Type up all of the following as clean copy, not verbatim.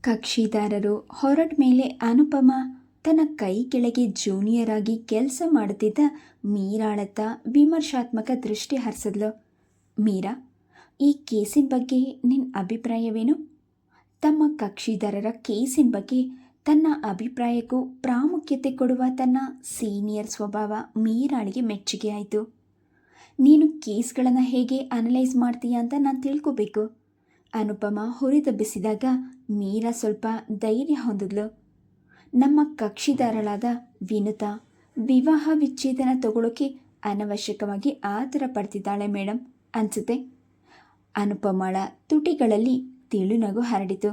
ಕಕ್ಷಿದಾರರು ಹೊರಟ ಮೇಲೆ ಅನುಪಮ ತನ್ನ ಕೈ ಕೆಳಗೆ ಜೂನಿಯರ್ ಆಗಿ ಕೆಲಸ ಮಾಡುತ್ತಿದ್ದ ಮೀರಾಳತ್ತ ವಿಮರ್ಶಾತ್ಮಕ ದೃಷ್ಟಿ ಹರಿಸಿದ್ಲು. ಮೀರಾ, ಈ ಕೇಸಿನ ಬಗ್ಗೆ ನಿನ್ನ ಅಭಿಪ್ರಾಯವೇನು? ತಮ್ಮ ಕಕ್ಷಿದಾರರ ಕೇಸಿನ ಬಗ್ಗೆ ತನ್ನ ಅಭಿಪ್ರಾಯಕ್ಕೂ ಪ್ರಾಮುಖ್ಯತೆ ಕೊಡುವ ತನ್ನ ಸೀನಿಯರ್ ಸ್ವಭಾವ ಮೀರಾಳಿಗೆ ಮೆಚ್ಚುಗೆ ಆಯಿತು. ನೀನು ಕೇಸ್ಗಳನ್ನು ಹೇಗೆ ಅನಲೈಸ್ ಮಾಡ್ತೀಯ ಅಂತ ನಾನು ತಿಳ್ಕೋಬೇಕು. ಅನುಪಮ ಹುರಿದಬ್ಬಿಸಿದಾಗ ಮೀರಾ ಸ್ವಲ್ಪ ಧೈರ್ಯ ಹೊಂದಿದ್ಲು. ನಮ್ಮ ಕಕ್ಷಿದಾರಳಾದ ವಿನುತಾ ವಿವಾಹ ವಿಚ್ಛೇದನ ತಗೊಳ್ಳೋಕೆ ಅನವಶ್ಯಕವಾಗಿ ಆತರ ಪಡ್ತಿದ್ದಾಳೆ ಮೇಡಮ್ ಅನಿಸುತ್ತೆ. ಅನುಪಮಳ ತುಟಿಗಳಲ್ಲಿ ತಿಳುನಗು ಹರಡಿತು.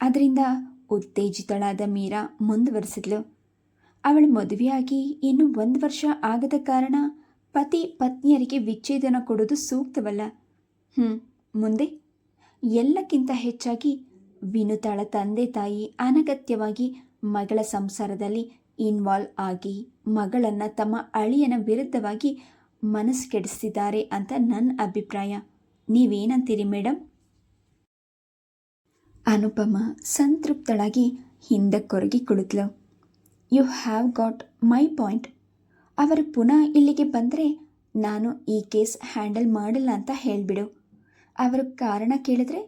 ಅದರಿಂದ ಉತ್ತೇಜಿತಳಾದ ಮೀರಾ ಮುಂದುವರಿಸಿದ್ಲು. ಅವಳ ಮದುವೆಯಾಗಿ ಇನ್ನೂ 1 ವರ್ಷ ಆಗದ ಕಾರಣ ಪತಿ ಪತ್ನಿಯರಿಗೆ ವಿಚ್ಛೇದನ ಕೊಡೋದು ಸೂಕ್ತವಲ್ಲ. ಮುಂದೆ ಎಲ್ಲಕ್ಕಿಂತ ಹೆಚ್ಚಾಗಿ ವಿನುತಾಳ ತಂದೆ ತಾಯಿ ಅನಗತ್ಯವಾಗಿ ಮಗಳ ಸಂಸಾರದಲ್ಲಿ ಇನ್ವಾಲ್ವ್ ಆಗಿ ಮಗಳನ್ನು ತಮ್ಮ ಅಳಿಯನ ವಿರುದ್ಧವಾಗಿ ಮನಸ್ಸು ಕೆಡಿಸ್ತಿದ್ದಾರೆ ಅಂತ ನನ್ನ ಅಭಿಪ್ರಾಯ. ನೀವೇನಂತೀರಿ ಮೇಡಮ್? ಅನುಪಮ ಸಂತೃಪ್ತಳಾಗಿ ಹಿಂದಕ್ಕೊರಗಿ ಕುಳಿತಳು. You have got my point. ಅವರು ಪುನಃ ಇಲ್ಲಿಗೆ ಬಂದರೆ ನಾನು ಈ ಕೇಸ್ ಹ್ಯಾಂಡಲ್ ಮಾಡಲ್ಲ ಅಂತ ಹೇಳಿಬಿಡು. ಅವರು ಕಾರಣ ಕೇಳಿದ್ರೆ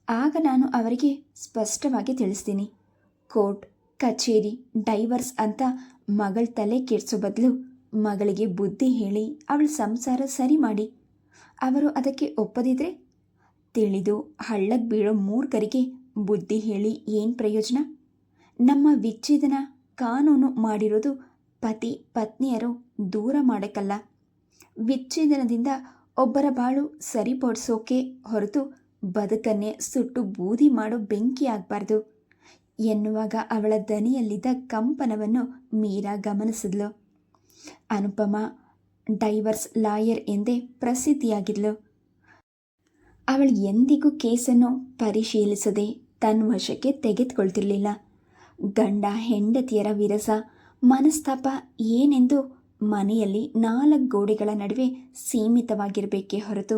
ಆಗ ನಾನು ಅವರಿಗೆ ಸ್ಪಷ್ಟವಾಗಿ ತಿಳಿಸ್ತೀನಿ. ಕೋರ್ಟ್, ಕಚೇರಿ, ಡೈವರ್ಸ್ ಅಂತ ಮಗಳ ತಲೆ ಕೆಡಿಸೋ ಬದಲು ಮಗಳಿಗೆ ಬುದ್ಧಿ ಹೇಳಿ ಅವಳ ಸಂಸಾರ ಸರಿ ಮಾಡಿ. ಅವರು ಅದಕ್ಕೆ ಒಪ್ಪದಿದ್ರೆ ತಿಳಿದು ಹಳ್ಳಕ್ಕೆ ಬೀಳೋ ಮೂರ್ಖರಿಗೆ ಬುದ್ಧಿ ಹೇಳಿ ಏನು ಪ್ರಯೋಜನ? ನಮ್ಮ ವಿಚ್ಛೇದನ ಕಾನೂನು ಮಾಡಿರೋದು ಪತಿ ಪತ್ನಿಯರು ದೂರ ಮಾಡೋಕ್ಕಲ್ಲ, ವಿಚ್ಛೇದನದಿಂದ ಒಬ್ಬರ ಬಾಳು ಸರಿಪಡಿಸೋಕೆ ಹೊರತು ಬದುಕನ್ನೇ ಸುಟ್ಟು ಬೂದಿ ಮಾಡೋ ಬೆಂಕಿ ಆಗಬಾರ್ದು ಎನ್ನುವಾಗ ಅವಳ ದನಿಯಲ್ಲಿದ್ದ ಕಂಪನವನ್ನು ಮೀರಾ ಗಮನಿಸಿದ್ಲು. ಅನುಪಮ ಡೈವರ್ಸ್ ಲಾಯರ್ ಎಂದೇ ಪ್ರಸಿದ್ಧಿಯಾಗಿದ್ಲು. ಅವಳು ಎಂದಿಗೂ ಕೇಸನ್ನು ಪರಿಶೀಲಿಸದೆ ತನ್ನ ವಶಕ್ಕೆ ತೆಗೆದುಕೊಳ್ತಿರ್ಲಿಲ್ಲ. ಗಂಡ ಹೆಂಡತಿಯರ ವಿರಸ ಮನಸ್ತಾಪ ಏನೆಂದು ಮನೆಯಲ್ಲಿ 4 ಗೋಡೆಗಳ ನಡುವೆ ಸೀಮಿತವಾಗಿರಬೇಕೇ ಹೊರತು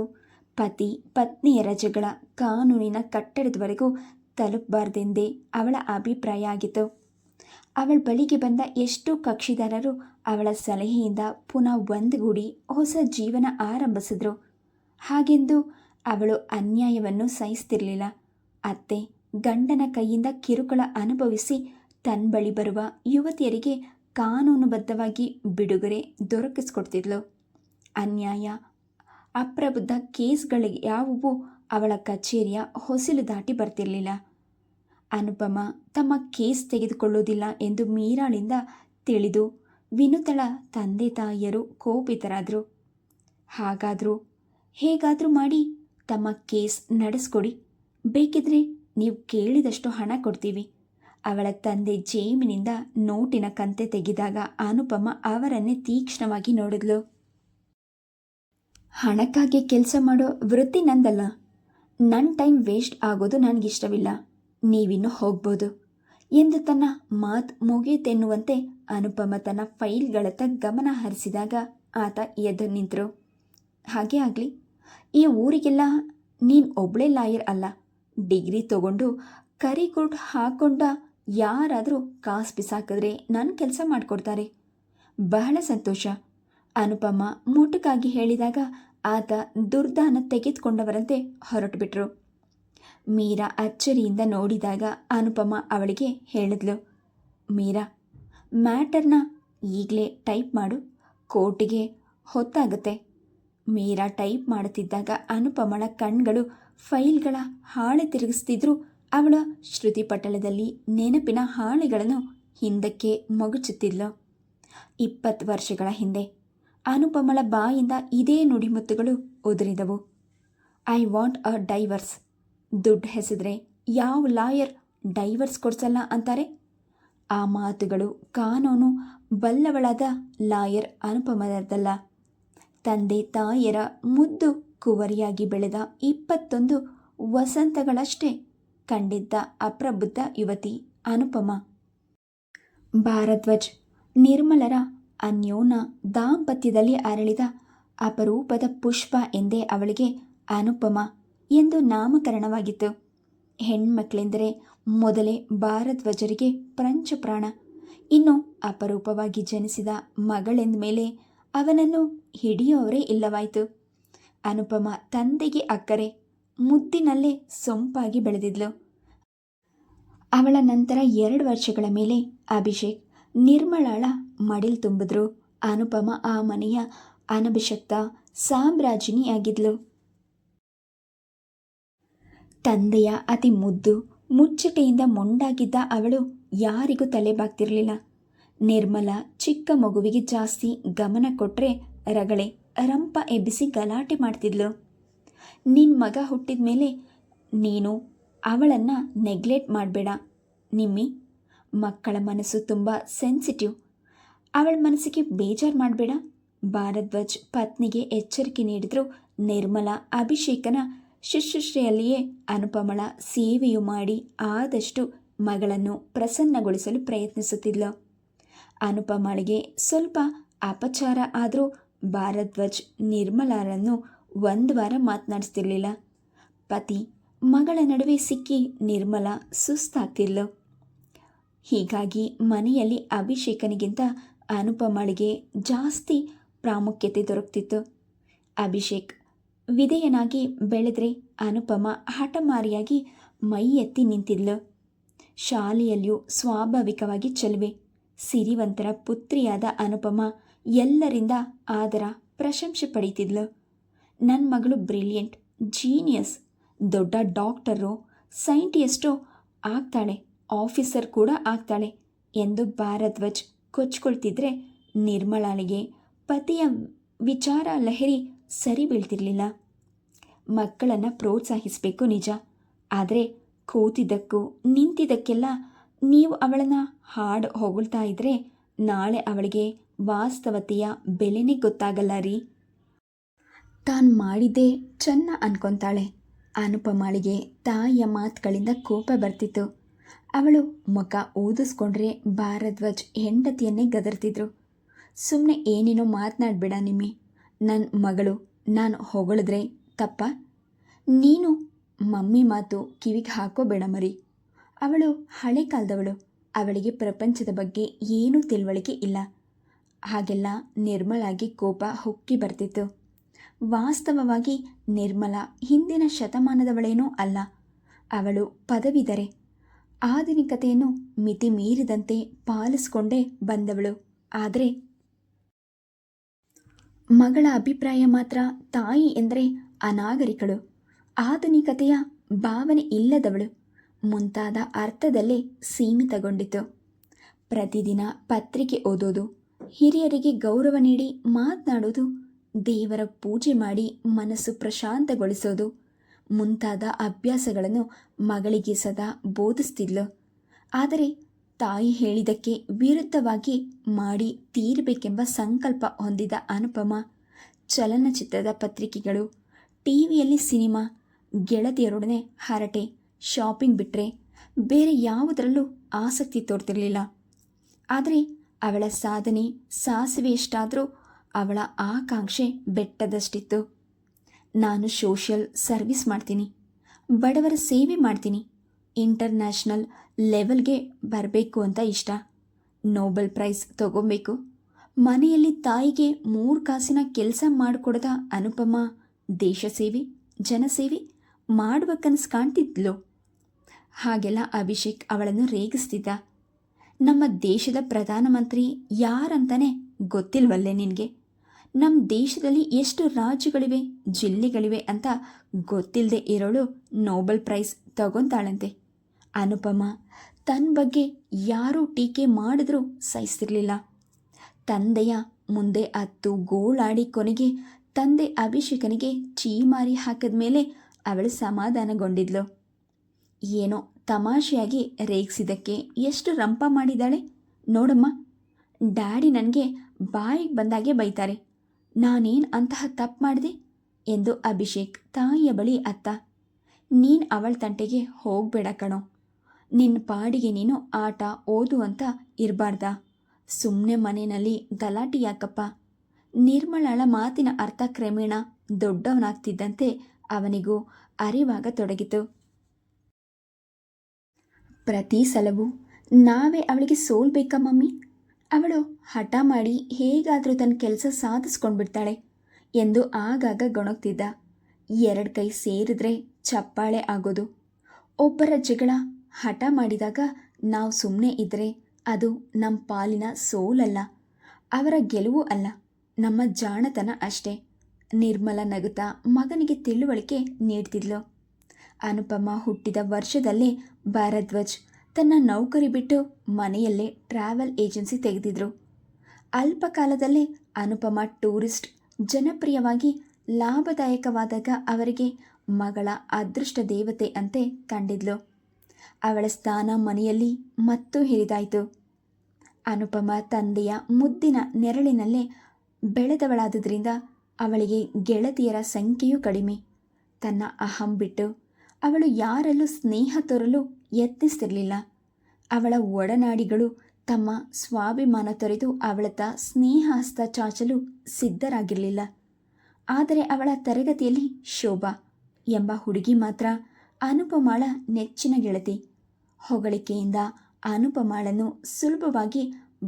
ಪತಿ ಪತ್ನಿಯರ ಜಗಳ ಕಾನೂನಿನ ಕಟ್ಟಡದವರೆಗೂ ತಲುಪಬಾರ್ದೆಂದೇ ಅವಳ ಅಭಿಪ್ರಾಯ ಆಗಿತ್ತು. ಅವಳ ಬಳಿಗೆ ಬಂದ ಎಷ್ಟೋ ಕಕ್ಷಿದಾರರು ಅವಳ ಸಲಹೆಯಿಂದ ಪುನಃ ಒಂದುಗೂಡಿ ಹೊಸ ಜೀವನ ಆರಂಭಿಸಿದ್ರು. ಹಾಗೆಂದು ಅವಳು ಅನ್ಯಾಯವನ್ನು ಸಹಿಸ್ತಿರಲಿಲ್ಲ. ಅತ್ತೆ ಗಂಡನ ಕೈಯಿಂದ ಕಿರುಕುಳ ಅನುಭವಿಸಿ ತನ್ನ ಬಳಿ ಬರುವ ಯುವತಿಯರಿಗೆ ಕಾನೂನುಬದ್ಧವಾಗಿ ಬಿಡುಗಡೆ ದೊರಕಿಸ್ಕೊಡ್ತಿದ್ಲು. ಅನ್ಯಾಯ ಅಪ್ರಬುದ್ಧ ಕೇಸ್ಗಳಿಗೆ ಯಾವುವು ಅವಳ ಕಚೇರಿಯ ಹೊಸಲು ದಾಟಿ ಬರ್ತಿರಲಿಲ್ಲ. ಅನುಪಮ ತಮ್ಮ ಕೇಸ್ ತೆಗೆದುಕೊಳ್ಳೋದಿಲ್ಲ ಎಂದು ಮೀರಾಳಿಂದ ತಿಳಿದು ವಿನುತಳ ತಂದೆ ತಾಯಿಯರು ಕೋಪಿತರಾದರು. ಹಾಗಾದರೂ ಹೇಗಾದರೂ ಮಾಡಿ ತಮ್ಮ ಕೇಸ್ ನಡೆಸ್ಕೊಡಿ, ಬೇಕಿದ್ರೆ ನೀವು ಕೇಳಿದಷ್ಟು ಹಣ ಕೊಡ್ತೀವಿ. ಅವಳ ತಂದೆ ಜೇಬಿನಿಂದ ನೋಟಿನ ಕಂತೆ ತೆಗೆದಾಗ ಅನುಪಮ ಅವರನ್ನೇ ತೀಕ್ಷ್ಣವಾಗಿ ನೋಡಿದ್ಲು. ಹಣಕ್ಕಾಗಿ ಕೆಲಸ ಮಾಡೋ ವೃತ್ತಿ ನಂದಲ್ಲ. ನನ್ನ ಟೈಮ್ ವೇಸ್ಟ್ ಆಗೋದು ನನಗಿಷ್ಟವಿಲ್ಲ. ನೀವಿನ್ನೂ ಹೋಗ್ಬೋದು ಎಂದು ತನ್ನ ಮಾತು ಮುಗಿಯುತ್ತೆನ್ನುವಂತೆ ಅನುಪಮ ತನ್ನ ಫೈಲ್ಗಳತ್ತ ಗಮನ ಹರಿಸಿದಾಗ ಆತ ಎದ್ದು ನಿಂತರು. ಹಾಗೇ ಆಗಲಿ. ಈ ಊರಿಗೆಲ್ಲ ನೀನು ಒಬ್ಬಳೇ ಲಾಯರ್ ಅಲ್ಲ. ಡಿಗ್ರಿ ತಗೊಂಡು ಕರಿಗುಡ್ ಹಾಕೊಂಡ ಯಾರಾದರೂ ಕಾಸು ಬಿಸಾಕಿದ್ರೆ ನನ್ನ ಕೆಲಸ ಮಾಡಿಕೊಡ್ತಾರೆ. ಬಹಳ ಸಂತೋಷ, ಅನುಪಮ ಮುಟುಕಾಗಿ ಹೇಳಿದಾಗ ಆತ ದುರ್ದಾನ ತೆಗೆದುಕೊಂಡವರಂತೆ ಹೊರಟುಬಿಟ್ರು. ಮೀರಾ ಅಚ್ಚರಿಯಿಂದ ನೋಡಿದಾಗ ಅನುಪಮ ಅವಳಿಗೆ ಹೇಳಿದ್ಲು, ಮೀರಾ, ಮ್ಯಾಟರ್ನ ಈಗಲೇ ಟೈಪ್ ಮಾಡು, ಕೋರ್ಟಿಗೆ ಹೊತ್ತಾಗುತ್ತೆ. ಮೀರಾ ಟೈಪ್ ಮಾಡುತ್ತಿದ್ದಾಗ ಅನುಪಮಳ ಕಣ್ಗಳು ಫೈಲ್ಗಳ ಹಾಳೆ ತಿರುಗಿಸ್ತಿದ್ರು. ಅವಳ ಶ್ರುತಿಪಟಲದಲ್ಲಿ ನೆನಪಿನ ಹಾಳೆಗಳನ್ನು ಹಿಂದಕ್ಕೆ ಮಗುಚುತ್ತಿದ್ಲು. 20 ವರ್ಷಗಳ ಹಿಂದೆ ಅನುಪಮಳ ಬಾಯಿಂದ ಇದೇ ನುಡಿಮುತ್ತುಗಳು ಉದುರಿದವು. I want a divorce. ದುಡ್ಡು ಹೆಸೆದ್ರೆ ಯಾವ ಲಾಯರ್ ಡೈವರ್ಸ್ ಕೊಡ್ಸಲ್ಲ ಅಂತಾರೆ? ಆ ಮಾತುಗಳು ಕಾನೂನು ಬಲ್ಲವಳಾದ ಲಾಯರ್ ಅನುಪಮದಲ್ಲ. ತಂದೆ ತಾಯಿಯರ ಮುದ್ದು ಕುವರಿಯಾಗಿ ಬೆಳೆದ 21 ವಸಂತಗಳಷ್ಟೇ ಕಂಡಿದ್ದ ಅಪ್ರಬುದ್ಧ ಯುವತಿ ಅನುಪಮ. ಭಾರದ್ವಾಜ್ ನಿರ್ಮಲರ ಅನ್ಯೋನ್ಯ ದಾಂಪತ್ಯದಲ್ಲಿ ಅರಳಿದ ಅಪರೂಪದ ಪುಷ್ಪ ಎಂದೇ ಅವಳಿಗೆ ಅನುಪಮ ಎಂದು ನಾಮಕರಣವಾಗಿತ್ತು. ಹೆಣ್ಮಕ್ಳೆಂದರೆ ಮೊದಲೇ ಭಾರದ್ವಾಜರಿಗೆ ಪ್ರಾಣ. ಇನ್ನು ಅಪರೂಪವಾಗಿ ಜನಿಸಿದ ಮಗಳೆಂದ ಮೇಲೆ ಅವನನ್ನು ಹಿಡಿಯೋರೇ ಇಲ್ಲವಾಯಿತು. ಅನುಪಮ ತಂದೆಗೆ ಅಕ್ಕರೆ, ಮುದ್ದಿನಲ್ಲೇ ಸೊಂಪಾಗಿ ಬೆಳೆದಿದ್ಲು. ಅವಳ ನಂತರ 2 ವರ್ಷಗಳ ಮೇಲೆ ಅಭಿಷೇಕ್ ನಿರ್ಮಲಾಳ ಮಡಿಲ್ ತುಂಬಿದ್ರು. ಅನುಪಮ ಆ ಮನೆಯ ಅನಭಿಷಕ್ತ ಸಾಮ್ರಾಜ್ಞಿಯಾಗಿದ್ಲು. ತಂದೆಯ ಅತಿ ಮುದ್ದು ಮುಚ್ಚಟೆಯಿಂದ ಮೊಂಡಾಗಿದ್ದ ಅವಳು ಯಾರಿಗೂ ತಲೆ ಬಾಗ್ತಿರ್ಲಿಲ್ಲ. ನಿರ್ಮಲ ಚಿಕ್ಕ ಮಗುವಿಗೆ ಜಾಸ್ತಿ ಗಮನ ಕೊಟ್ಟರೆ ರಗಳೆ ರಂಪ ಎಬ್ಬಿಸಿ ಗಲಾಟೆ ಮಾಡ್ತಿದ್ಲು. ನಿನ್ನ ಮಗ ಹುಟ್ಟಿದ ಮೇಲೆ ನೀನು ಅವಳನ್ನು ನೆಗ್ಲೆಕ್ಟ್ ಮಾಡಬೇಡ ನಿಮ್ಮಿ. ಮಕ್ಕಳ ಮನಸ್ಸು ತುಂಬ ಸೆನ್ಸಿಟಿವ್. ಅವಳ ಮನಸ್ಸಿಗೆ ಬೇಜಾರು ಮಾಡಬೇಡ. ಭಾರದ್ವಾಜ್ ಪತ್ನಿಗೆ ಎಚ್ಚರಿಕೆ ನೀಡಿದ್ರು. ನಿರ್ಮಲಾ ಅಭಿಷೇಕನ ಶುಶ್ರೂಷೆಯಲ್ಲಿಯೇ ಅನುಪಮಳ ಸೇವೆಯು ಮಾಡಿ ಆದಷ್ಟು ಮಗಳನ್ನು ಪ್ರಸನ್ನಗೊಳಿಸಲು ಪ್ರಯತ್ನಿಸುತ್ತಿದ್ಲು. ಅನುಪಮಳಿಗೆ ಸ್ವಲ್ಪ ಅಪಚಾರ ಆದರೂ ಭಾರದ್ವಾಜ್ ನಿರ್ಮಲಾರನ್ನು 1 ವಾರ ಮಾತನಾಡಿಸ್ತಿರ್ಲಿಲ್ಲ. ಪತಿ ಮಗಳ ನಡುವೆ ಸಿಕ್ಕಿ ನಿರ್ಮಲಾ ಸುಸ್ತಾಗ್ತಿದ್ಲು. ಹೀಗಾಗಿ ಮನೆಯಲ್ಲಿ ಅಭಿಷೇಕನಿಗಿಂತ ಅನುಪಮಳಿಗೆ ಜಾಸ್ತಿ ಪ್ರಾಮುಖ್ಯತೆ ದೊರಕ್ತಿತ್ತು. ಅಭಿಷೇಕ್ ವಿಧೇಯನಾಗಿ ಬೆಳೆದ್ರೆ ಅನುಪಮ ಹಠಮಾರಿಯಾಗಿ ಮೈ ಎತ್ತಿ ನಿಂತಿದ್ಲು. ಶಾಲೆಯಲ್ಲಿಯೂ ಸ್ವಾಭಾವಿಕವಾಗಿ ಚೆಲುವೆ. ಸಿರಿವಂತರ ಪುತ್ರಿಯಾದ ಅನುಪಮ ಎಲ್ಲರಿಂದ ಆದರ ಪ್ರಶಂಸೆ ಪಡೀತಿದ್ಲು. ನನ್ನ ಮಗಳು ಬ್ರಿಲಿಯಂಟ್, ಜೀನಿಯಸ್, ದೊಡ್ಡ ಡಾಕ್ಟರು, ಸೈಂಟಿಸ್ಟು ಆಗ್ತಾಳೆ, ಆಫೀಸರ್ ಕೂಡ ಆಗ್ತಾಳೆ ಎಂದು ಭಾರದ್ವಾಜ್ ಕೊಚ್ಕೊಳ್ತಿದ್ರೆ ನಿರ್ಮಲಾಳಿಗೆ ಪತಿಯ ವಿಚಾರ ಲಹರಿ ಸರಿ ಬೀಳ್ತಿರ್ಲಿಲ್ಲ. ಮಕ್ಕಳನ್ನು ಪ್ರೋತ್ಸಾಹಿಸಬೇಕು ನಿಜ, ಆದರೆ ಕೂತಿದ್ದಕ್ಕೂ ನಿಂತಿದ್ದಕ್ಕೆಲ್ಲ ನೀವು ಅವಳನ್ನು ಹಾಡು ಹೊಗಳ್ತಾ ಇದ್ರೆ ನಾಳೆ ಅವಳಿಗೆ ವಾಸ್ತವತೆಯ ಬೆಲೆನೇ ಗೊತ್ತಾಗಲ್ಲ ರೀ. ತಾನು ಮಾಡಿದ್ದೇ ಚೆನ್ನ ಅನ್ಕೊತಾಳೆ. ಅನುಪಮಾಳಿಗೆ ತಾಯಿಯ ಮಾತುಗಳಿಂದ ಕೋಪ ಬರ್ತಿತ್ತು. ಅವಳು ಮುಖ ಊದಿಸ್ಕೊಂಡ್ರೆ ಭಾರದ್ವಾಜ್ ಹೆಂಡತಿಯನ್ನೇ ಗದರ್ತಿದ್ರು. ಸುಮ್ಮನೆ ಏನೇನೋ ಮಾತನಾಡಬೇಡ ನಿಮ್ಮಿ. ನನ್ನ ಮಗಳು ನಾನು ಹೊಗಳಿದ್ರೆ ತಪ್ಪ? ನೀನು ಮಮ್ಮಿ ಮಾತು ಕಿವಿಗೆ ಹಾಕೋಬೇಡ ಮರಿ. ಅವಳು ಹಳೆ ಕಾಲದವಳು. ಅವಳಿಗೆ ಪ್ರಪಂಚದ ಬಗ್ಗೆ ಏನೂ ತಿಳುವಳಿಕೆ ಇಲ್ಲ. ಹಾಗೆಲ್ಲ ನಿರ್ಮಲಾಗಿ ಕೋಪ ಹೊಕ್ಕಿ ಬರ್ತಿತ್ತು. ವಾಸ್ತವವಾಗಿ ನಿರ್ಮಲಾ ಹಿಂದಿನ ಶತಮಾನದವಳೇನೂ ಅಲ್ಲ. ಅವಳು ಪದವೀಧರೆ. ಆಧುನಿಕತೆಯನ್ನು ಮಿತಿ ಮೀರಿದಂತೆ ಪಾಲಿಸಿಕೊಂಡೇ ಬಂದವಳು. ಆದರೆ ಮಗಳ ಅಭಿಪ್ರಾಯ ಮಾತ್ರ ತಾಯಿ ಎಂದರೆ ಅನಾಗರಿಕಳು, ಆಧುನಿಕತೆಯ ಭಾವನೆ ಇಲ್ಲದವಳು ಮುಂತಾದ ಅರ್ಥದಲ್ಲೇ ಸೀಮಿತಗೊಂಡಿತು. ಪ್ರತಿದಿನ ಪತ್ರಿಕೆ ಓದೋದು, ಹಿರಿಯರಿಗೆ ಗೌರವ ನೀಡಿ ಮಾತನಾಡೋದು, ದೇವರ ಪೂಜೆ ಮಾಡಿ ಮನಸ್ಸು ಪ್ರಶಾಂತಗೊಳಿಸೋದು ಮುಂತಾದ ಅಭ್ಯಾಸಗಳನ್ನು ಮಗಳಿಗೆ ಸದಾ ಬೋಧಿಸ್ತಿದ್ಲು. ಆದರೆ ತಾಯಿ ಹೇಳಿದ್ದಕ್ಕೆ ವಿರುದ್ಧವಾಗಿ ಮಾಡಿ ತೀರಬೇಕೆಂಬ ಸಂಕಲ್ಪ ಹೊಂದಿದ ಅನುಪಮ ಚಲನಚಿತ್ರದ ಪತ್ರಿಕೆಗಳು, ಟಿವಿಯಲ್ಲಿ ಸಿನಿಮಾ, ಗೆಳತಿಯರೊಡನೆ ಹರಟೆ, ಶಾಪಿಂಗ್ ಬಿಟ್ಟರೆ ಬೇರೆ ಯಾವುದರಲ್ಲೂ ಆಸಕ್ತಿ ತೋರ್ತಿರಲಿಲ್ಲ. ಆದರೆ ಅವಳ ಸಾಧನೆ ಸಾಸಿವೆಯಷ್ಟಾದರೂ ಅವಳ ಆಕಾಂಕ್ಷೆ ಬೆಟ್ಟದಷ್ಟಿತ್ತು. ನಾನು ಸೋಷಿಯಲ್ ಸರ್ವಿಸ್ ಮಾಡ್ತೀನಿ, ಬಡವರ ಸೇವೆ ಮಾಡ್ತೀನಿ, ಇಂಟರ್ನ್ಯಾಷನಲ್ ಲೆವೆಲ್ಗೆ ಬರಬೇಕು ಅಂತ ಇಷ್ಟ, ನೋಬೆಲ್ ಪ್ರೈಸ್ ತಗೊಬೇಕು. ಮನೆಯಲ್ಲಿ ತಾಯಿಗೆ 3 ಕಾಸಿನ ಕೆಲಸ ಮಾಡಿಕೊಡದ ಅನುಪಮ ದೇಶ ಸೇವೆ, ಜನಸೇವೆ ಮಾಡುವ ಕನಸು ಕಾಣ್ತಿದ್ಲು. ಹಾಗೆಲ್ಲ ಅಭಿಷೇಕ್ ಅವಳನ್ನು ರೇಗಿಸ್ತಿದ್ದ. ನಮ್ಮ ದೇಶದ ಪ್ರಧಾನಮಂತ್ರಿ ಯಾರಂತಾನೆ ಗೊತ್ತಿಲ್ವಲ್ಲೇ ನಿನಗೆ? ನಮ್ಮ ದೇಶದಲ್ಲಿ ಎಷ್ಟು ರಾಜ್ಯಗಳಿವೆ, ಜಿಲ್ಲೆಗಳಿವೆ ಅಂತ ಗೊತ್ತಿಲ್ಲದೆ ಇರೋಳು ನೋಬೆಲ್ ಪ್ರೈಸ್ ತಗೊತಾಳಂತೆ. ಅನುಪಮ ತನ್ನ ಬಗ್ಗೆ ಯಾರೂ ಟೀಕೆ ಮಾಡಿದ್ರೂ ಸಹಿಸ್ತಿರ್ಲಿಲ್ಲ. ತಂದೆಯ ಮುಂದೆ ಅತ್ತು ಗೋಳಾಡಿ ಕೊನೆಗೆ ತಂದೆ ಅಭಿಷೇಕನಿಗೆ ಚೀಮಾರಿ ಹಾಕಿದ ಮೇಲೆ ಅವಳು ಸಮಾಧಾನಗೊಂಡಿದ್ಲು. ಏನೋ ತಮಾಷೆಯಾಗಿ ರೇಗಿಸಿದ್ದಕ್ಕೆ ಎಷ್ಟು ರಂಪ ಮಾಡಿದ್ದಾಳೆ ನೋಡಮ್ಮ. ಡ್ಯಾಡಿ ನನಗೆ ಬಾಯಿಗೆ ಬಂದಾಗೆ ಬೈತಾರೆ. ನಾನೇನು ಅಂತಹ ತಪ್ಪು ಮಾಡಿದೆ ಎಂದು ಅಭಿಷೇಕ್ ತಾಯಿಯ ಬಳಿ ಅತ್ತ. ನೀನು ಅವಳ ತಂಟೆಗೆ ಹೋಗಬೇಡ ಕಣೋ. ನಿನ್ನ ಪಾಡಿಗೆ ನೀನು ಆಟ ಓದು ಅಂತ ಇರಬಾರ್ದಾ? ಸುಮ್ಮನೆ ಮನೆಯಲ್ಲಿ ಗಲಾಟೆ ಯಾಕಪ್ಪ? ನಿರ್ಮಲಾಳ ಮಾತಿನ ಅರ್ಥ ಕ್ರಮೇಣ ದೊಡ್ಡವನಾಗ್ತಿದ್ದಂತೆ ಅವನಿಗೂ ಅರಿವಾಗ ತೊಡಗಿತು. ಪ್ರತಿ ಸಲವೂ ನಾವೇ ಅವಳಿಗೆ ಸೋಲ್ಬೇಕಾ ಮಮ್ಮಿ? ಅವಳು ಹಠ ಮಾಡಿ ಹೇಗಾದರೂ ತನ್ನ ಕೆಲಸ ಸಾಧಿಸ್ಕೊಂಡು ಬಿಡ್ತಾಳೆ ಎಂದು ಆಗಾಗ ಗೊಣಗ್ತಿದ್ದ. ಎರಡು ಕೈ ಸೇರಿದ್ರೆ ಚಪ್ಪಾಳೆ ಆಗೋದು. ಒಬ್ಬರ ಜಗಳ ಹಠ ಮಾಡಿದಾಗ ನಾವು ಸುಮ್ಮನೆ ಇದ್ದರೆ ಅದು ನಮ್ಮ ಪಾಲಿನ ಸೋಲಲ್ಲ, ಅವರ ಗೆಲುವು ಅಲ್ಲ, ನಮ್ಮ ಜಾಣತನ ಅಷ್ಟೇ. ನಿರ್ಮಲ ನಗುತ್ತಾ ಮಗನಿಗೆ ತಿಳುವಳಿಕೆ ನೀಡ್ತಿದ್ಲು. ಅನುಪಮ ಹುಟ್ಟಿದ ವರ್ಷದಲ್ಲೇ ಭಾರದ್ವಾಜ್ ತನ್ನ ನೌಕರಿ ಬಿಟ್ಟು ಮನೆಯಲ್ಲೇ ಟ್ರಾವೆಲ್ ಏಜೆನ್ಸಿ ತೆಗೆದಿದ್ರು. ಅಲ್ಪ ಕಾಲದಲ್ಲೇ ಅನುಪಮ ಟೂರಿಸ್ಟ್ ಜನಪ್ರಿಯವಾಗಿ ಲಾಭದಾಯಕವಾದಾಗ ಅವರಿಗೆ ಮಗಳ ಅದೃಷ್ಟ ದೇವತೆ ಅಂತೆ ಕಂಡಿದ್ಲು. ಅವಳ ಸ್ಥಾನ ಮನೆಯಲ್ಲಿ ಮತ್ತೂ ಹಿರಿದಾಯಿತು. ಅನುಪಮ ತಂದೆಯ ಮುದ್ದಿನ ನೆರಳಿನಲ್ಲೇ ಬೆಳೆದವಳಾದುದರಿಂದ ಅವಳಿಗೆ ಗೆಳತಿಯರ ಸಂಖ್ಯೆಯೂ ಕಡಿಮೆ. ತನ್ನ ಅಹಂ ಬಿಟ್ಟು ಅವಳು ಯಾರಲ್ಲೂ ಸ್ನೇಹ ತೋರಲು ಯತ್ನಿಸ್ತಿರಲಿಲ್ಲ. ಅವಳ ಒಡನಾಡಿಗಳು ತಮ್ಮ ಸ್ವಾಭಿಮಾನ ತೊರೆದು ಅವಳತ್ತ ಸ್ನೇಹ ಹಸ್ತ ಚಾಚಲು ಸಿದ್ಧರಾಗಿರಲಿಲ್ಲ. ಆದರೆ ಅವಳ ತರಗತಿಯಲ್ಲಿ ಶೋಭಾ ಎಂಬ ಹುಡುಗಿ ಮಾತ್ರ ಅನುಪಮಾಳ ನೆಚ್ಚಿನ ಗೆಳತಿ. ಹೊಗಳಿಕೆಯಿಂದ ಅನುಪಮಾಳನ್ನು ಸುಲಭವಾಗಿ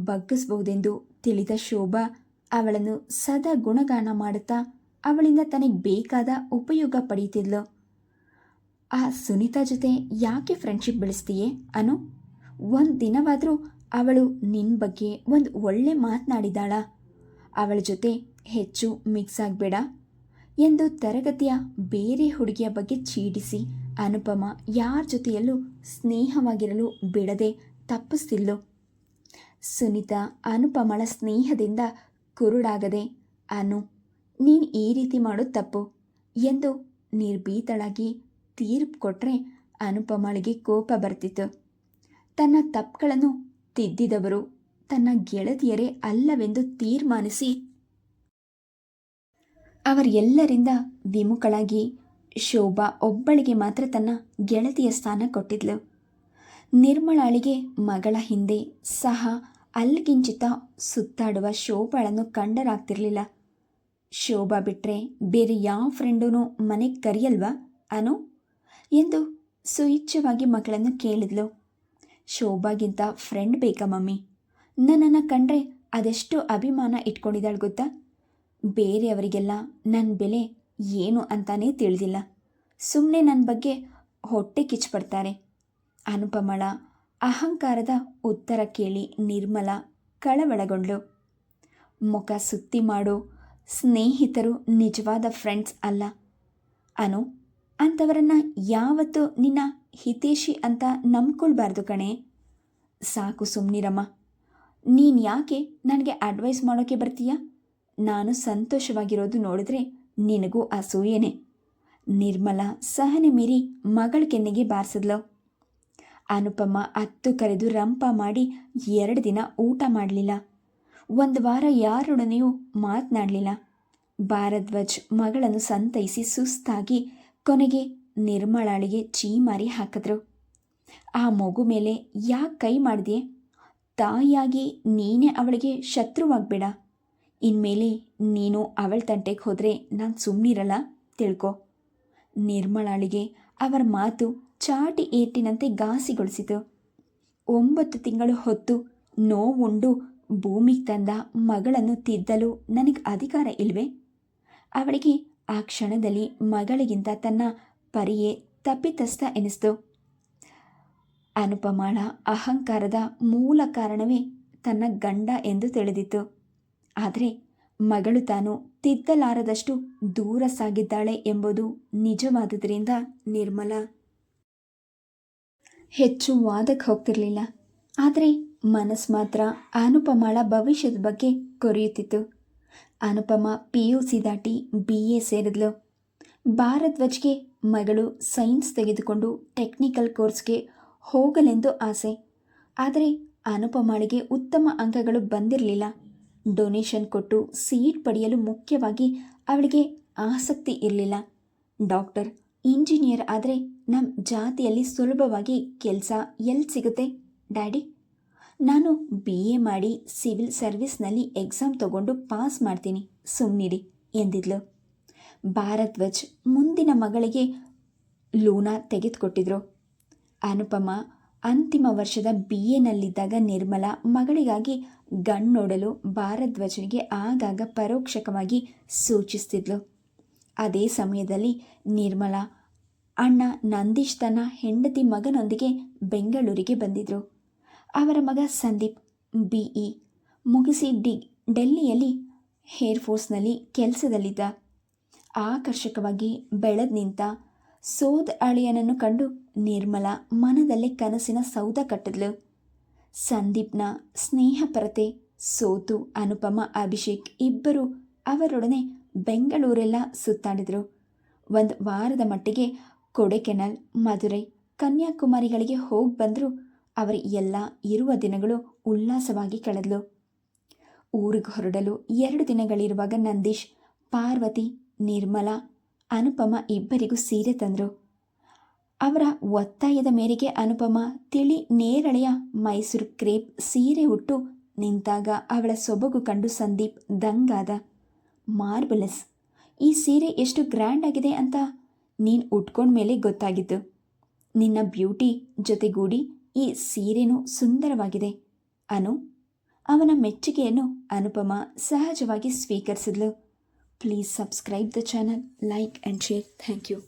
ಬಗ್ಗಿಸಬಹುದೆಂದು ತಿಳಿದ ಶೋಭಾ ಅವಳನ್ನು ಸದಾ ಗುಣಗಾನ ಮಾಡುತ್ತಾ ಅವಳಿಂದ ತನಗೆ ಬೇಕಾದ ಉಪಯೋಗ ಪಡೆಯುತ್ತಿದ್ಲು. ಆ ಸುನೀತಾ ಜೊತೆ ಯಾಕೆ ಫ್ರೆಂಡ್ಶಿಪ್ ಬೆಳೆಸ್ತೀಯೇ ಅನು? ಒಂದು ದಿನವಾದರೂ ಅವಳು ನಿನ್ನ ಬಗ್ಗೆ ಒಂದು ಒಳ್ಳೆ ಮಾತನಾಡಿದಾಳ? ಅವಳ ಜೊತೆ ಹೆಚ್ಚು ಮಿಕ್ಸ್ ಆಗಬೇಡ ಎಂದು ತರಗತಿಯ ಬೇರೆ ಹುಡುಗಿಯ ಬಗ್ಗೆ ಚೀಡಿಸಿ ಅನುಪಮ ಯಾರ ಜೊತೆಯಲ್ಲೂ ಸ್ನೇಹವಾಗಿರಲು ಬಿಡದೆ ತಪ್ಪಿಸ್ತಿದ್ಲು. ಸುನೀತಾ ಅನುಪಮಳ ಸ್ನೇಹದಿಂದ ಕುರುಡಾಗದೆ, ಅನು ನೀನು ಈ ರೀತಿ ಮಾಡೋದು ತಪ್ಪು ಎಂದು ನಿರ್ಭೀತಳಾಗಿ ತೀರ್ಪು ಕೊಟ್ಟರೆ ಅನುಪಮಳಿಗೆ ಕೋಪ ಬರ್ತಿತ್ತು. ತನ್ನ ತಪ್ಪುಗಳನ್ನು ತಿದ್ದಿದವರು ತನ್ನ ಗೆಳತಿಯರೇ ಅಲ್ಲವೆಂದು ತೀರ್ಮಾನಿಸಿ ಅವರೆಲ್ಲರಿಂದ ವಿಮುಖಳಾಗಿ ಶೋಭಾ ಒಬ್ಬಳಿಗೆ ಮಾತ್ರ ತನ್ನ ಗೆಳತಿಯ ಸ್ಥಾನ ಕೊಟ್ಟಿದ್ಲು. ನಿರ್ಮಲಾಳಿಗೆ ಮಗಳ ಹಿಂದೆ ಸಹ ಅಲ್ಗಿಂಚಿತ ಸುತ್ತಾಡುವ ಶೋಭಾಳನ್ನು ಕಂಡರಾಗ್ತಿರ್ಲಿಲ್ಲ. ಶೋಭಾ ಬಿಟ್ಟರೆ ಬೇರೆ ಯಾವ ಫ್ರೆಂಡೂ ಮನೆಗೆ ಕರೆಯಲ್ವಾ ಅನು ಎಂದು ಸುಯಿಚ್ಛವಾಗಿ ಮಗಳನ್ನು ಕೇಳಿದ್ಲು. ಶೋಭಾಗಿಂತ ಫ್ರೆಂಡ್ ಬೇಕಾ ಮಮ್ಮಿ? ನನ್ನನ್ನು ಕಂಡ್ರೆ ಅದೆಷ್ಟು ಅಭಿಮಾನ ಇಟ್ಕೊಂಡಿದ್ದಾಳೆ ಗೊತ್ತಾ? ಬೇರೆಯವರಿಗೆಲ್ಲ ನನ್ನ ಬೆಲೆ ಏನು ಅಂತಾನೇ ತಿಳಿದಿಲ್ಲ. ಸುಮ್ಮನೆ ನನ್ನ ಬಗ್ಗೆ ಹೊಟ್ಟೆ ಕಿಚ್ಚುಪಡ್ತಾರೆ. ಅನುಪಮಳ ಅಹಂಕಾರದ ಉತ್ತರ ಕೇಳಿ ನಿರ್ಮಲ ಕಳವಳಗೊಂಡ್ಳು. ಮುಖ ಸುತ್ತಿ ಮಾಡೋ ಸ್ನೇಹಿತರು ನಿಜವಾದ ಫ್ರೆಂಡ್ಸ್ ಅಲ್ಲ ಅನು. ಅಂಥವರನ್ನು ಯಾವತ್ತೂ ನಿನ್ನ ಹಿತೈಷಿ ಅಂತ ನಂಬ್ಕೊಳ್ಬಾರ್ದು ಕಣೆ. ಸಾಕು ಸುಮ್ಮನಿರಮ್ಮ. ನೀನು ಯಾಕೆ ನನಗೆ ಅಡ್ವೈಸ್ ಮಾಡೋಕ್ಕೆ ಬರ್ತೀಯ? ನಾನು ಸಂತೋಷವಾಗಿರೋದು ನೋಡಿದ್ರೆ ನಿನಗೂ ಅಸೂಯೆನೆ. ನಿರ್ಮಲ ಸಹನೆ ಮೀರಿ ಮಗಳ ಕೆನ್ನೆಗೆ ಬಾರಿಸಿದ್ಲು. ಅನುಪಮ ಅತ್ತು ಕರೆದು ರಂಪ ಮಾಡಿ 2 ದಿನ ಊಟ ಮಾಡಲಿಲ್ಲ. 1 ವಾರ ಯಾರೊಡನೆಯೂ ಮಾತನಾಡಲಿಲ್ಲ. ಭಾರದ್ವಾಜ್ ಮಗಳನ್ನು ಸಂತೈಸಿ ಸುಸ್ತಾಗಿ ಕೊನೆಗೆ ನಿರ್ಮಲಾಳಿಗೆ ಚೀಮಾರಿ ಹಾಕಿದ್ರು. ಆ ಮಗು ಮೇಲೆ ಯಾಕೆ ಕೈ ಮಾಡಿದೆ? ತಾಯಿಯಾಗಿ ನೀನೇ ಅವಳಿಗೆ ಶತ್ರುವಾಗಬೇಡ. ಇನ್ಮೇಲೆ ನೀನು ಅವಳ ತಂಟೆಗೆ ಹೋದರೆ ನಾನು ಸುಮ್ಮನಿರಲ್ಲ, ತಿಳ್ಕೊ. ನಿರ್ಮಲಾಳಿಗೆ ಅವರ ಮಾತು ಚಾಟಿ ಏಟಿನಂತೆ ಘಾಸಿಗೊಳಿಸಿತು. 9 ತಿಂಗಳು ಹೊತ್ತು ನೋವುಂಡು ಭೂಮಿಗೆ ತಂದ ಮಗಳನ್ನು ತಿದ್ದಲು ನನಗೆ ಅಧಿಕಾರ ಇಲ್ವೇ? ಅವಳಿಗೆ ಆ ಕ್ಷಣದಲ್ಲಿ ಮಗಳಿಗಿಂತ ತನ್ನ ಪರಿಯೇ ತಪ್ಪಿತಸ್ಥ ಎನಿಸ್ತು. ಅನುಪಮಾಳ ಅಹಂಕಾರದ ಮೂಲ ಕಾರಣವೇ ತನ್ನ ಗಂಡ ಎಂದು ತಿಳಿದಿತ್ತು. ಆದರೆ ಮಗಳು ತಾನು ತಿದ್ದಲಾರದಷ್ಟು ದೂರ ಸಾಗಿದ್ದಾಳೆ ಎಂಬುದು ನಿಜವಾದುದರಿಂದ ನಿರ್ಮಲ ಹೆಚ್ಚು ವಾದಕ್ಕೆ ಹೋಗ್ತಿರಲಿಲ್ಲ. ಆದರೆ ಮನಸ್ಸು ಮಾತ್ರ ಅನುಪಮಾಳ ಭವಿಷ್ಯದ ಬಗ್ಗೆ ಕೊರೆಯುತ್ತಿತ್ತು. ಅನುಪಮ PUC ದಾಟಿ BA ಸೇರಿದ್ಲು. ಭಾರದ್ವಾಜ್ಗೆ ಮಗಳು ಸೈನ್ಸ್ ತೆಗೆದುಕೊಂಡು ಟೆಕ್ನಿಕಲ್ ಕೋರ್ಸ್ಗೆ ಹೋಗಲೆಂದು ಆಸೆ. ಆದರೆ ಅನುಪಮಾಳಿಗೆ ಉತ್ತಮ ಅಂಕಗಳು ಬಂದಿರಲಿಲ್ಲ. ಡೊನೇಷನ್ ಕೊಟ್ಟು ಸೀಟ್ ಪಡೆಯಲು ಮುಖ್ಯವಾಗಿ ಅವಳಿಗೆ ಆಸಕ್ತಿ ಇರಲಿಲ್ಲ. ಡಾಕ್ಟರ್, ಇಂಜಿನಿಯರ್ ಆದರೆ ನಮ್ಮ ಜಾತಿಯಲ್ಲಿ ಸುಲಭವಾಗಿ ಕೆಲಸ ಎಲ್ಲಿ ಸಿಗುತ್ತೆ ಡ್ಯಾಡಿ? ನಾನು BA ಮಾಡಿ ಸಿವಿಲ್ ಸರ್ವಿಸ್ನಲ್ಲಿ ಎಕ್ಸಾಮ್ ತಗೊಂಡು ಪಾಸ್ ಮಾಡ್ತೀನಿ, ಸುಮ್ಮನಿರಿ ಎಂದಿದ್ಲು. ಭಾರದ್ವಾಜ್ ಮುಂದಿನ ಮಗಳಿಗೆ ಲೂನಾ ತೆಗೆದುಕೊಟ್ಟಿದ್ರು. ಅನುಪಮ ಅಂತಿಮ ವರ್ಷದ BAನಲ್ಲಿದ್ದಾಗ ನಿರ್ಮಲಾ ಮಗಳಿಗಾಗಿ ಗಂಡು ನೋಡಲು ಭಾರದ್ವಾಜನಿಗೆ ಆಗಾಗ ಪರೋಕ್ಷಕವಾಗಿ ಸೂಚಿಸ್ತಿದ್ಲು. ಅದೇ ಸಮಯದಲ್ಲಿ ನಿರ್ಮಲಾ ಅಣ್ಣ ನಂದೀಶ್ ತನ್ನ ಹೆಂಡತಿ ಮಗನೊಂದಿಗೆ ಬೆಂಗಳೂರಿಗೆ ಬಂದಿದ್ದರು. ಅವರ ಮಗ ಸಂದೀಪ್ BE ಮುಗಿಸಿ ಡೆಲ್ಲಿಯಲ್ಲಿ ಏರ್ಫೋರ್ಸ್ನಲ್ಲಿ ಕೆಲಸದಲ್ಲಿದ್ದ. ಆಕರ್ಷಕವಾಗಿ ಬೆಳೆದು ನಿಂತ ಸೋದ ಅಳಿಯನನ್ನು ಕಂಡು ನಿರ್ಮಲಾ ಮನದಲ್ಲೇ ಕನಸಿನ ಸೌಧ ಕಟ್ಟಿದ್ಲು. ಸಂದೀಪ್ನ ಸ್ನೇಹಪರತೆ ಸೋತು ಅನುಪಮ, ಅಭಿಷೇಕ್ ಇಬ್ಬರು ಅವರೊಡನೆ ಬೆಂಗಳೂರೆಲ್ಲ ಸುತ್ತಾಡಿದರು. ಒಂದು ವಾರದ ಮಟ್ಟಿಗೆ ಕೊಡೆಕೆನಲ್, ಮಧುರೈ, ಕನ್ಯಾಕುಮಾರಿಗಳಿಗೆ ಹೋಗಿ ಬಂದರೂ ಅವರ ಎಲ್ಲ ಇರುವ ದಿನಗಳು ಉಲ್ಲಾಸವಾಗಿ ಕಳೆದಳು. ಊರಿಗೆ ಹೊರಡಲು 2 ದಿನಗಳಿರುವಾಗ ನಂದೀಶ್, ಪಾರ್ವತಿ, ನಿರ್ಮಲಾ, ಅನುಪಮ ಇಬ್ಬರಿಗೂ ಸೀರೆ ತಂದರು. ಅವರ ಒತ್ತಾಯದ ಮೇರೆಗೆ ಅನುಪಮ ತಿಳಿ ನೇರಳೆಯ ಮೈಸೂರು ಕ್ರೇಪ್ ಸೀರೆ ಉಟ್ಟು ನಿಂತಾಗ ಅವಳ ಸೊಬಗು ಕಂಡು ಸಂದೀಪ್ ದಂಗಾದ. ಮಾರ್ಬಲಸ್, ಈ ಸೀರೆ ಎಷ್ಟು ಗ್ರ್ಯಾಂಡ್ ಆಗಿದೆ ಅಂತ ನೀನು ಉಟ್ಕೊಂಡ್ಮೇಲೆ ಗೊತ್ತಾಗಿತ್ತು. ನಿನ್ನ ಬ್ಯೂಟಿ ಜೊತೆಗೂಡಿ ಈ ಸೀರೆನೂ ಸುಂದರವಾಗಿದೆ ಅನು. ಅವನ ಮೆಚ್ಚುಗೆಯನ್ನು ಅನುಪಮ ಸಹಜವಾಗಿ ಸ್ವೀಕರಿಸಿದ್ಲು. Please subscribe the channel, like and share. Thank you.